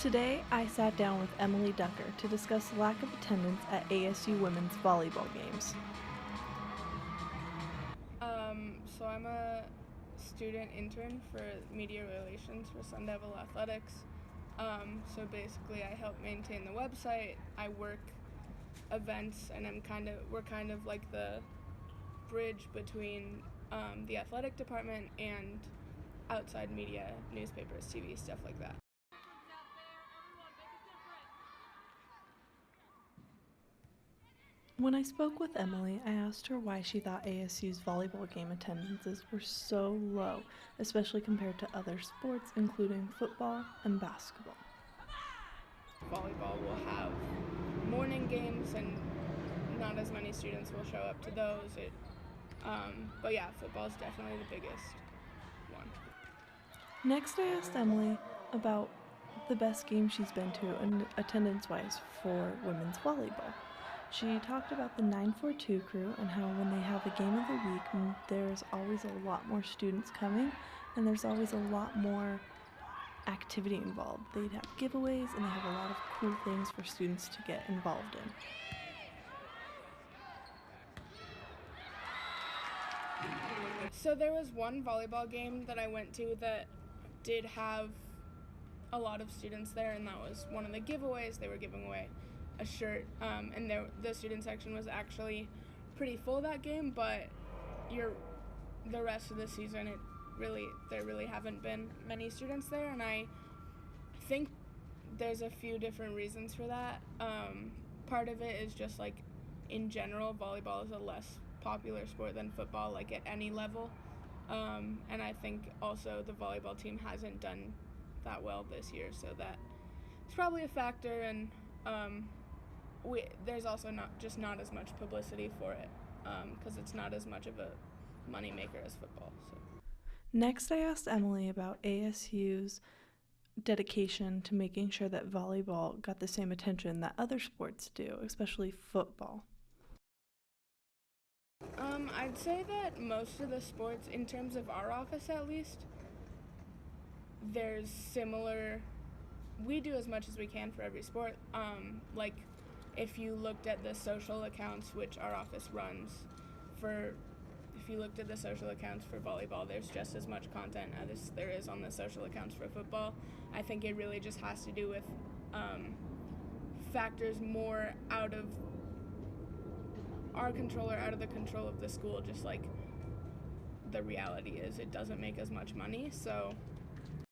Today, I sat down with Emily Ducker to discuss the lack of attendance at ASU Women's volleyball games. So I'm a student intern for media relations for Sun Devil Athletics. So basically, I help maintain the website. I work events, and we're kind of like the bridge between the athletic department and outside media, newspapers, TV, stuff like that. When I spoke with Emily, I asked her why she thought ASU's volleyball game attendances were so low, especially compared to other sports, including football and basketball. Volleyball will have morning games, and not as many students will show up to those. But yeah, football is definitely the biggest one. Next, I asked Emily about the best game she's been to attendance-wise for women's volleyball. She talked about the 942 crew and how when they have a game of the week, there's always a lot more students coming and there's always a lot more activity involved. They'd have giveaways and they have a lot of cool things for students to get involved in. So there was one volleyball game that I went to that did have a lot of students there, and that was one of the giveaways. They were giving away a shirt, and the student section was actually pretty full that game, but the rest of the season there really haven't been many students there, and I think there's a few different reasons for that. Part of it is just like in general, volleyball is a less popular sport than football, like at any level, and I think also the volleyball team hasn't done that well this year, so that it's probably a factor, and there's also not as much publicity for it, because it's not as much of a moneymaker as football. So. Next, I asked Emily about ASU's dedication to making sure that volleyball got the same attention that other sports do, especially football. I'd say that most of the sports, in terms of our office at least, there's similar. We do as much as we can for every sport. Like if you looked at the social accounts which our office runs if you looked at the social accounts for volleyball, there's just as much content as there is on the social accounts for football. I think it really just has to do with factors more out of our control or out of the control of the school. Just like the reality is, it doesn't make as much money, so